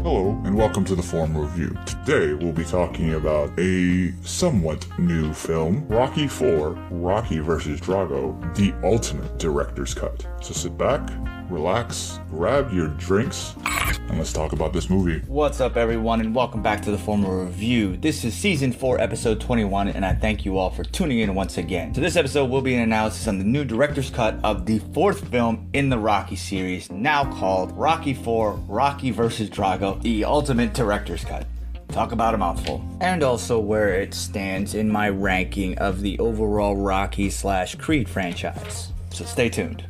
Hello, and welcome to the Forum Review. Today, we'll be talking about a somewhat new film, Rocky IV, Rocky vs. Drago, the ultimate director's cut. So sit back, relax, grab your drinks, and let's talk about this movie. What's up, everyone, and welcome back to the Forum Review. This is Season 4, Episode 21, and I thank you all for tuning in once again. So this episode will be an analysis on the new director's cut of the fourth film in the Rocky series, now called Rocky IV, Rocky vs. Drago, the ultimate director's cut. Talk about a mouthful. And also where it stands in my ranking of the overall Rocky/Creed franchise. So stay tuned.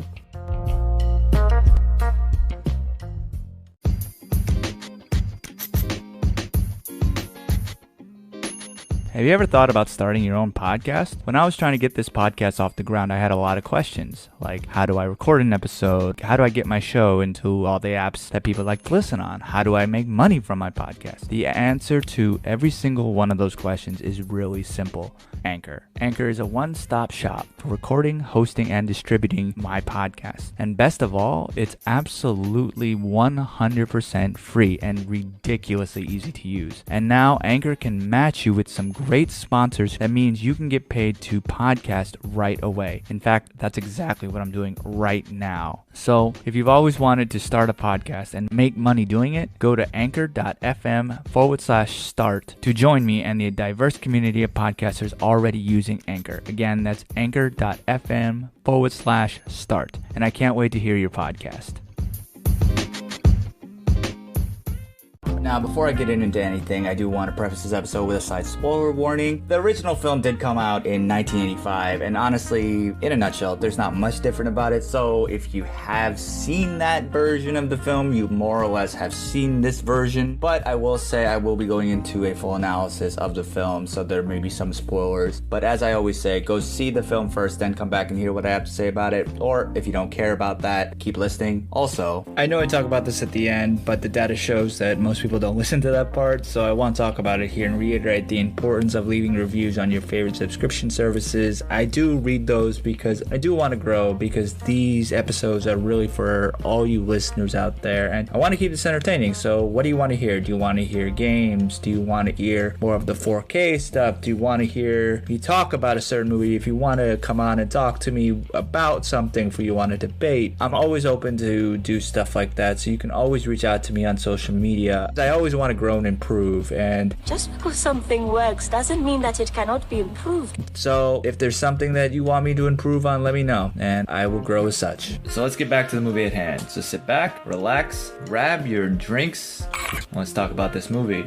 Have you ever thought about starting your own podcast? When I was trying to get this podcast off the ground, I had a lot of questions. Like, how do I record an episode? How do I get my show into all the apps that people like to listen on? How do I make money from my podcast? The answer to every single one of those questions is really simple. Anchor. Anchor is a one-stop shop for recording, hosting, and distributing my podcast. And best of all, it's absolutely 100% free and ridiculously easy to use. And now Anchor can match you with some great sponsors. That means you can get paid to podcast right away. In fact, that's exactly what I'm doing right now. So if you've always wanted to start a podcast and make money doing it, go to anchor.fm/start to join me and the diverse community of podcasters already using Anchor. Again, that's anchor.fm/start. And I can't wait to hear your podcast. Now, before I get into anything, I do want to preface this episode with a slight spoiler warning. The original film did come out in 1985, and honestly, in a nutshell, there's not much different about it. So if you have seen that version of the film, you more or less have seen this version. But I will say I will be going into a full analysis of the film, so there may be some spoilers. But as I always say, go see the film first, then come back and hear what I have to say about it. Or if you don't care about that, keep listening. Also, I know I talk about this at the end, but the data shows that most people don't listen to that part, so I want to talk about it here and reiterate the importance of leaving reviews on your favorite subscription services. I do read those because I do want to grow, because these episodes are really for all you listeners out there, and I want to keep this entertaining. So what do you want to hear? Do you want to hear games? Do you want to hear more of the 4K stuff? Do you want to hear me talk about a certain movie? If you want to come on and talk to me about something, if you want to debate, I'm always open to do stuff like that, so you can always reach out to me on social media. I always want to grow and improve, and just because something works doesn't mean that it cannot be improved. So if there's something that you want me to improve on, let me know, and I will grow as such. So let's get back to the movie at hand. So sit back, relax, grab your drinks, and let's talk about this movie.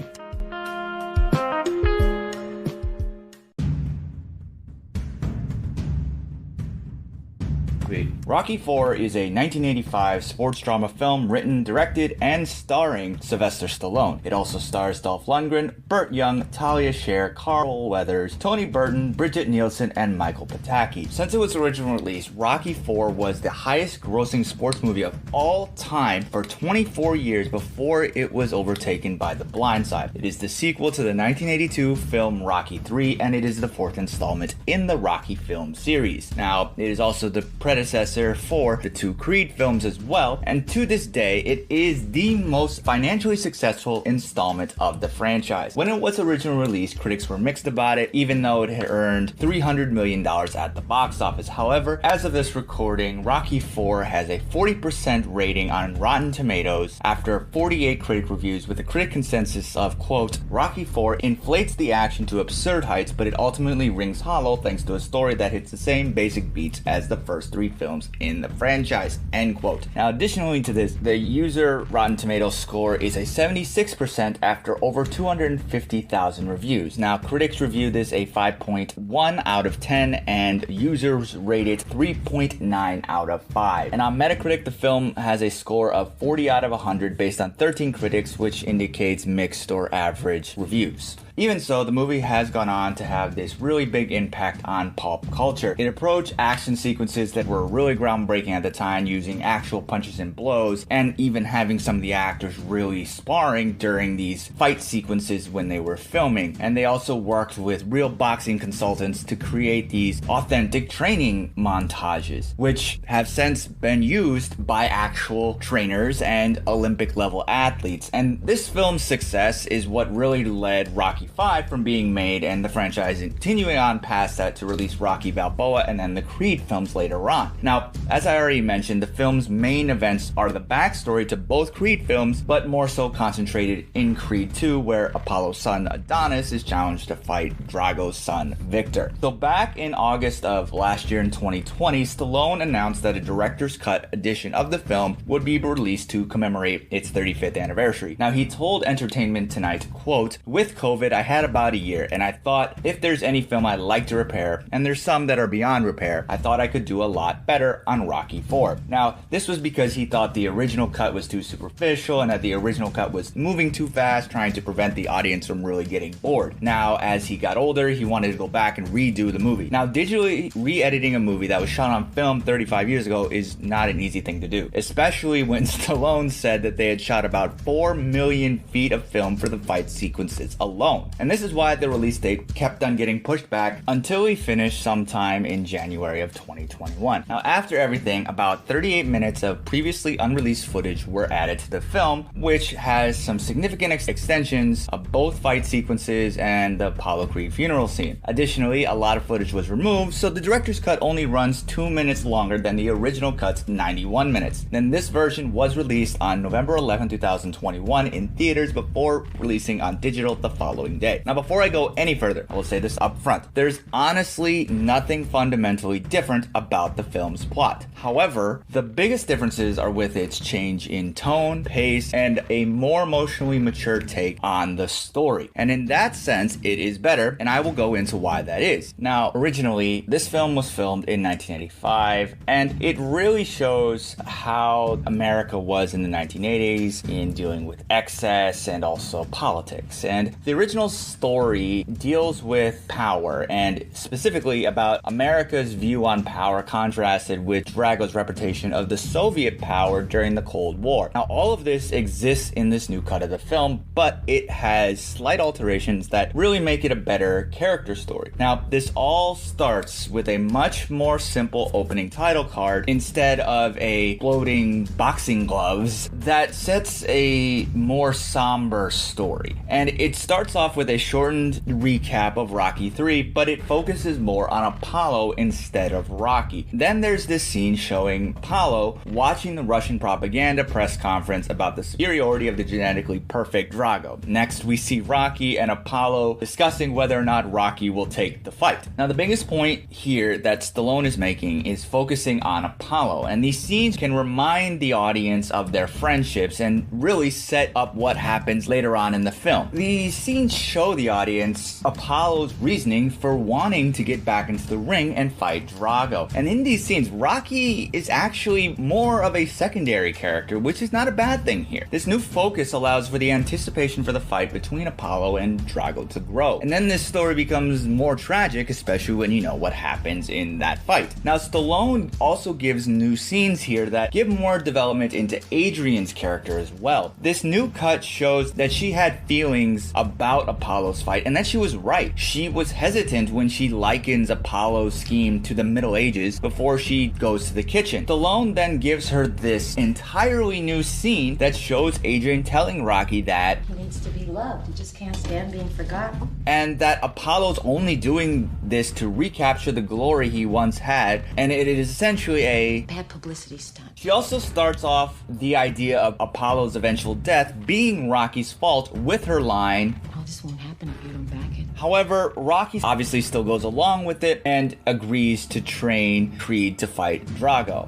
Rocky IV is a 1985 sports drama film written, directed, and starring Sylvester Stallone. It also stars Dolph Lundgren, Burt Young, Talia Shire, Carl Weathers, Tony Burton, Bridget Nielsen, and Michael Pataki. Since it was original release, Rocky IV was the highest grossing sports movie of all time for 24 years before it was overtaken by The Blind Side. It is the sequel to the 1982 film Rocky III, and it is the fourth installment in the Rocky film series. Now, it is also the predecessor for the two Creed films as well, and to this day it is the most financially successful installment of the franchise. When it was originally released, critics were mixed about it, even though it had earned $300 million at the box office. However, as of this recording, Rocky IV has a 40% rating on Rotten Tomatoes after 48 critic reviews, with a critic consensus of, quote, Rocky IV inflates the action to absurd heights, but it ultimately rings hollow thanks to a story that hits the same basic beats as the first three films in the franchise, end quote. Now, additionally to this, the user Rotten Tomatoes score is a 76% after over 250,000 reviews. Now, critics review this a 5.1 out of 10, and users rate it 3.9 out of 5. And on Metacritic, the film has a score of 40 out of 100 based on 13 critics, which indicates mixed or average reviews. Even so, the movie has gone on to have this really big impact on pop culture. It approached action sequences that were really groundbreaking at the time, using actual punches and blows, and even having some of the actors really sparring during these fight sequences when they were filming. And they also worked with real boxing consultants to create these authentic training montages, which have since been used by actual trainers and Olympic level athletes. And this film's success is what really led Rocky V from being made, and the franchise continuing on past that to release Rocky Balboa and then the Creed films later on. Now, as I already mentioned, the film's main events are the backstory to both Creed films, but more so concentrated in Creed 2, where Apollo's son Adonis is challenged to fight Drago's son Victor. So back in August of last year in 2020, Stallone announced that a director's cut edition of the film would be released to commemorate its 35th anniversary. Now, he told Entertainment Tonight, quote, "With COVID, I had about a year, and I thought if there's any film I'd like to repair, and there's some that are beyond repair, I thought I could do a lot better on Rocky IV." Now, this was because he thought the original cut was too superficial and that the original cut was moving too fast, trying to prevent the audience from really getting bored. Now, as he got older, he wanted to go back and redo the movie. Now, digitally re-editing a movie that was shot on film 35 years ago is not an easy thing to do, especially when Stallone said that they had shot about 4 million feet of film for the fight sequences alone. And this is why the release date kept on getting pushed back until he finished sometime in January of 2021. Now, after everything, about 38 minutes of previously unreleased footage were added to the film, which has some significant extensions of both fight sequences and the Apollo Creed funeral scene. Additionally, a lot of footage was removed, so the director's cut only runs 2 minutes longer than the original cut's 91 minutes. Then this version was released on November 11, 2021 in theaters before releasing on digital the following day. Now, before I go any further, I will say this up front. There's honestly nothing fundamentally different about the film's plot. However, the biggest differences are with its change in tone, pace, and a more emotionally mature take on the story. And in that sense, it is better, and I will go into why that is. Now, originally, this film was filmed in 1985, and it really shows how America was in the 1980s in dealing with excess and also politics. And the original story deals with power, and specifically about America's view on power contrasted with Drago's reputation of the Soviet power during the Cold War. Now, all of this exists in this new cut of the film, but it has slight alterations that really make it a better character story. Now, this all starts with a much more simple opening title card instead of a floating boxing gloves that sets a more somber story. And it starts off with a shortened recap of Rocky III, but it focuses more on Apollo instead of Rocky. Then there's this scene showing Apollo watching the Russian propaganda press conference about the superiority of the genetically perfect Drago. Next, we see Rocky and Apollo discussing whether or not Rocky will take the fight. Now, the biggest point here that Stallone is making is focusing on Apollo, and these scenes can remind the audience of their friendships and really set up what happens later on in the film. These scenes show the audience Apollo's reasoning for wanting to get back into the ring and fight Drago. And in these scenes, Rocky is actually more of a secondary character, which is not a bad thing here. This new focus allows for the anticipation for the fight between Apollo and Drago to grow. And then this story becomes more tragic, especially when you know what happens in that fight. Now, Stallone also gives new scenes here that give more development into Adrian's character as well. This new cut shows that she had feelings about Apollo's fight, and that she was right. She was hesitant when she likens Apollo's scheme to the Middle Ages before she goes to the kitchen. Stallone then gives her this entirely new scene that shows Adrian telling Rocky that he needs to be loved. He just can't stand being forgotten. And that Apollo's only doing this to recapture the glory he once had, and it is essentially a bad publicity stunt. She also starts off the idea of Apollo's eventual death being Rocky's fault with her line, "Oh, this won't happen if you don't back it." However, Rocky obviously still goes along with it and agrees to train Creed to fight Drago.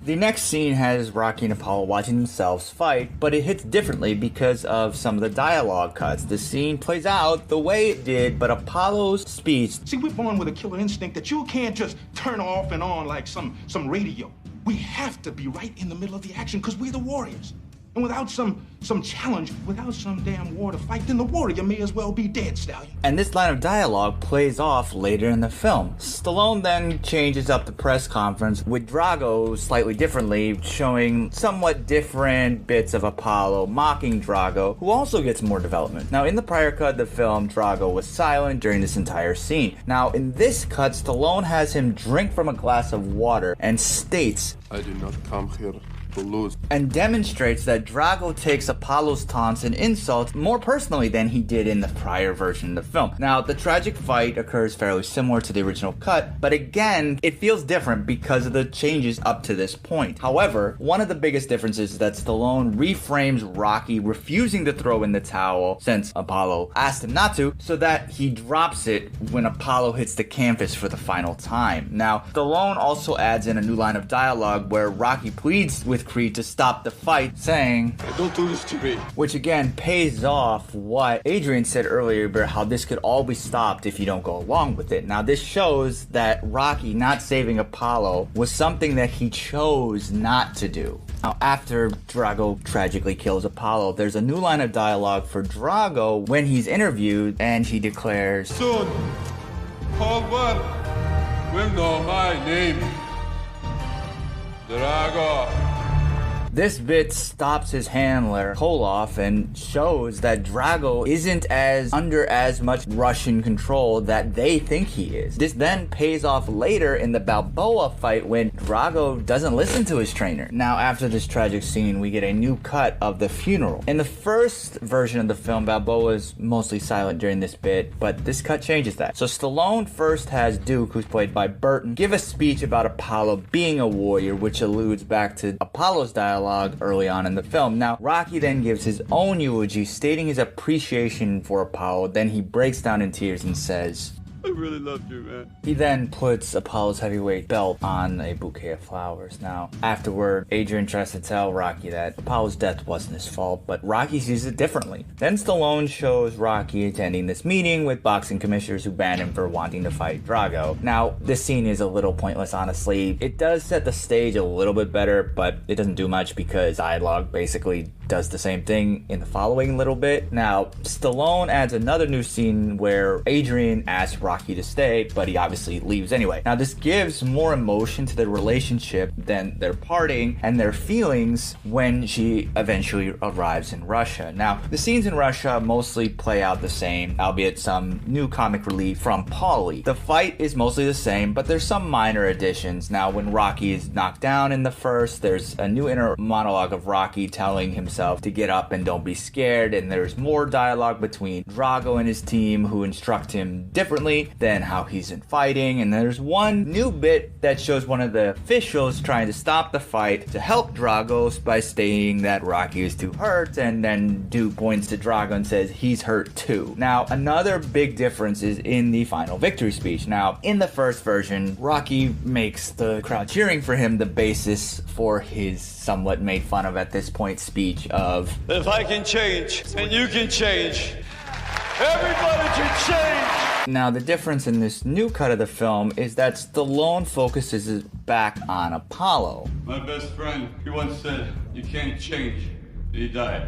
The next scene has Rocky and Apollo watching themselves fight, but it hits differently because of some of the dialogue cuts. The scene plays out the way it did, but Apollo's speech... See, we're born with a killer instinct that you can't just turn off and on like some radio. We have to be right in the middle of the action because we're the warriors. And without some challenge, without some damn war to fight, then the water, you may as well be dead, Stallion. And this line of dialogue plays off later in the film. Stallone then changes up the press conference with Drago slightly differently, showing somewhat different bits of Apollo mocking Drago, who also gets more development. Now, in the prior cut of the film, Drago was silent during this entire scene. Now, in this cut, Stallone has him drink from a glass of water and states, "I did not come here to lose," and demonstrates that Drago takes Apollo's taunts and insults more personally than he did in the prior version of the film. Now, the tragic fight occurs fairly similar to the original cut, but again, it feels different because of the changes up to this point. However, one of the biggest differences is that Stallone reframes Rocky refusing to throw in the towel, since Apollo asked him not to, so that he drops it when Apollo hits the canvas for the final time. Now, Stallone also adds in a new line of dialogue where Rocky pleads with Creed to stop the fight, saying, "Don't do this to me." Which again pays off what Adrian said earlier about how this could all be stopped if you don't go along with it. Now, this shows that Rocky not saving Apollo was something that he chose not to do. Now, after Drago tragically kills Apollo, there's a new line of dialogue for Drago when he's interviewed, and he declares, "Soon, whole world will know my name, Drago." This bit stops his handler, Koloff, and shows that Drago isn't under as much Russian control that they think he is. This then pays off later in the Balboa fight when Drago doesn't listen to his trainer. Now, after this tragic scene, we get a new cut of the funeral. In the first version of the film, Balboa is mostly silent during this bit, but this cut changes that. So Stallone first has Duke, who's played by Burton, give a speech about Apollo being a warrior, which alludes back to Apollo's dialogue early on in the film. Now, Rocky then gives his own eulogy, stating his appreciation for Apollo. Then he breaks down in tears and says, "I really loved you, man." He then puts Apollo's heavyweight belt on a bouquet of flowers. Now, afterward, Adrian tries to tell Rocky that Apollo's death wasn't his fault, but Rocky sees it differently. Then Stallone shows Rocky attending this meeting with boxing commissioners who banned him for wanting to fight Drago. Now, this scene is a little pointless, honestly. It does set the stage a little bit better, but it doesn't do much because dialogue basically does the same thing in the following little bit. Now, Stallone adds another new scene where Adrian asks Rocky to stay, but he obviously leaves anyway. Now, this gives more emotion to their relationship than their parting and their feelings when she eventually arrives in Russia. Now, the scenes in Russia mostly play out the same, albeit some new comic relief from Paulie. The fight is mostly the same, but there's some minor additions. Now, when Rocky is knocked down in the first, there's a new inner monologue of Rocky telling himself to get up and don't be scared, and there's more dialogue between Drago and his team, who instruct him differently than how he's in fighting. And there's one new bit that shows one of the officials trying to stop the fight to help Drago by stating that Rocky is too hurt, and then Duke points to Drago and says he's hurt too. Now, another big difference is in the final victory speech. Now, in the first version, Rocky makes the crowd cheering for him the basis for his somewhat made fun of at this point speech of, "If I can change, and you can change, everybody can change." Now, the difference in this new cut of the film is that Stallone focuses back on Apollo. My best friend, he once said, "You can't change." He died.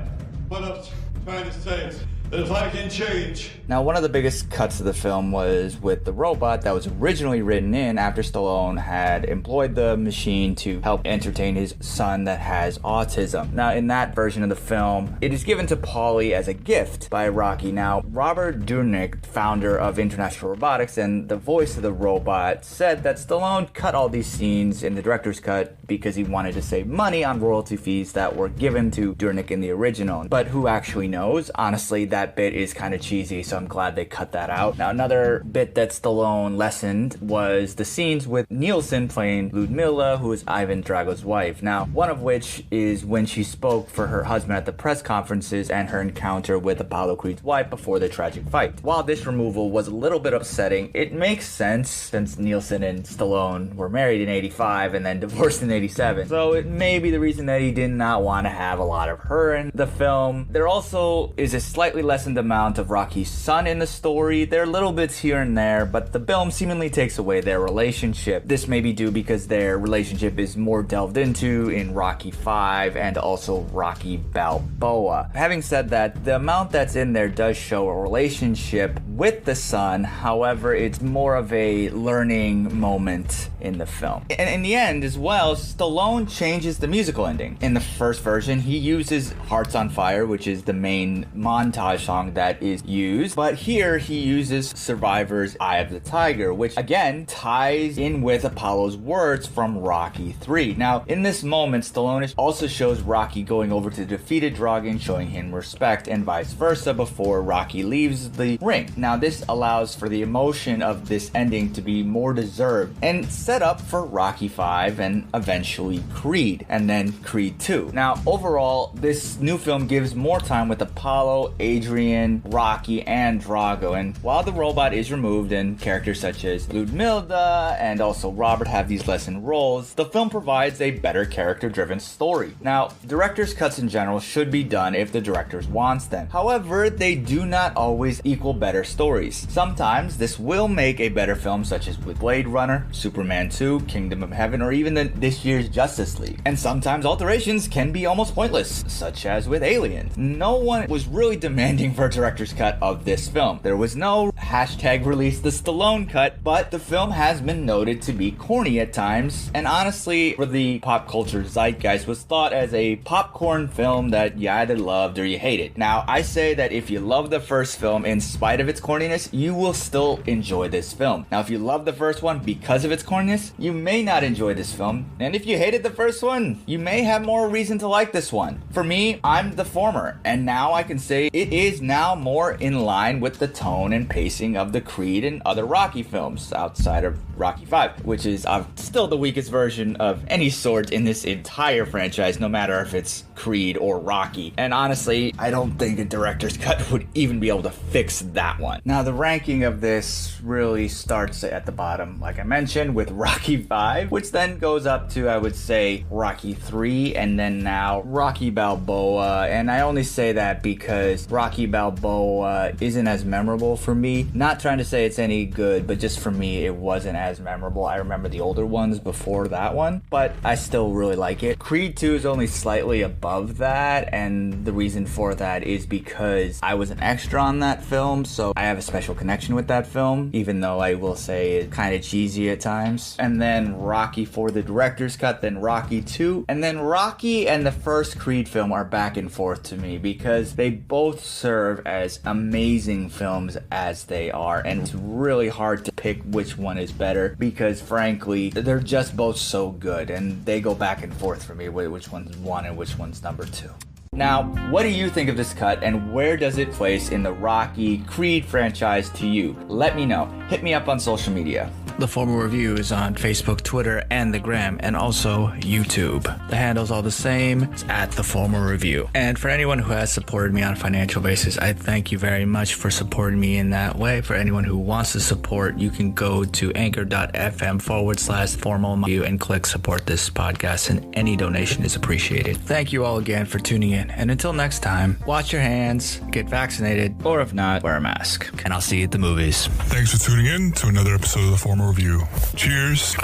What I was trying to say is that if I can change. Now, one of the biggest cuts of the film was with the robot that was originally written in after Stallone had employed the machine to help entertain his son that has autism. Now, in that version of the film, it is given to Paulie as a gift by Rocky. Now, Robert Durnick, founder of International Robotics and the voice of the robot, said that Stallone cut all these scenes in the director's cut because he wanted to save money on royalty fees that were given to Durnick in the original. But who actually knows? Honestly, that bit is kind of cheesy, so I'm glad they cut that out. Now, another bit that Stallone lessened was the scenes with Nielsen playing Ludmilla, who is Ivan Drago's wife. Now, one of which is when she spoke for her husband at the press conferences and her encounter with Apollo Creed's wife before the tragic fight. While this removal was a little bit upsetting, it makes sense since Nielsen and Stallone were married in 85 and then divorced in 87. So it may be the reason that he did not want to have a lot of her in the film. There also is a slightly lessened amount of Rocky's son in the story. There are little bits here and there, but the film seemingly takes away their relationship. This may be due because their relationship is more delved into in Rocky 5 and also Rocky Balboa. Having said that, the amount that's in there does show a relationship with the son. However, it's more of a learning moment in the film. And in the end as well, Stallone changes the musical ending. In the first version, he uses Hearts on Fire, which is the main montage song that is used, but here he uses Survivor's Eye of the Tiger, which again ties in with Apollo's words from Rocky 3. Now, in this moment, Stallone also shows Rocky going over to the defeated Drago and showing him respect, and vice versa before Rocky leaves the ring. Now, this allows for the emotion of this ending to be more deserved and set up for Rocky 5 and eventually Creed, and then Creed 2. Now, overall, this new film gives more time with Apollo, Adrian, Rocky, and Drago, and while the robot is removed and characters such as Ludmilla and also Robert have these lessened roles, the film provides a better character-driven story. Now, director's cuts in general should be done if the directors wants them. However, they do not always equal better stories. Sometimes this will make a better film, such as with Blade Runner, Superman 2, Kingdom of Heaven, or even this year's Justice League. And sometimes alterations can be almost pointless, such as with Aliens. No one was really demanding for a director's cut of this film. There was no hashtag release the Stallone cut, but the film has been noted to be corny at times, and honestly, for the pop culture zeitgeist, was thought as a popcorn film that you either loved or you hated. Now, I say that if you love the first film in spite of its corniness, you will still enjoy this film. Now, if you love the first one because of its corniness, you may not enjoy this film, and if you hated the first one, you may have more reason to like this one. For me, I'm the former, and now I can say it is now more in line with the tone and pacing of the Creed and other Rocky films outside of Rocky 5, which is still the weakest version of any sort in this entire franchise, no matter if it's Creed or Rocky. And honestly, I don't think a director's cut would even be able to fix that one. Now, the ranking of this really starts at the bottom, like I mentioned, with Rocky 5, which then goes up to, I would say, Rocky 3, and then now Rocky Balboa. And I only say that because Rocky Balboa isn't as memorable for me. Not trying to say it's any good, but just for me, it wasn't as memorable. I remember the older ones before that one, but I still really like it. Creed 2 is only slightly above that, and the reason for that is because I was an extra on that film, so I have a special connection with that film, even though I will say it's kind of cheesy at times. And then Rocky for the director's cut, then Rocky 2, and then Rocky and the first Creed film are back and forth to me because they both serve as amazing films as they are, and it's really hard to pick which one is better because frankly they're just both so good, and they go back and forth for me with which one's one and which one's number two. Now, what do you think of this cut, and where does it place in the Rocky Creed franchise to you? Let me know. Hit me up on social media. The Formal Review is on Facebook, Twitter, and the Gram, and also YouTube. The handle's all the same. It's at The Formal Review. And for anyone who has supported me on a financial basis, I thank you very much for supporting me in that way. For anyone who wants to support, you can go to anchor.fm/Formal Review and click support this podcast, and any donation is appreciated. Thank you all again for tuning in. And until next time, wash your hands, get vaccinated, or if not, wear a mask. And I'll see you at the movies. Thanks for tuning in to another episode of The Formal Review. Cheers,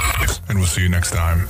and we'll see you next time.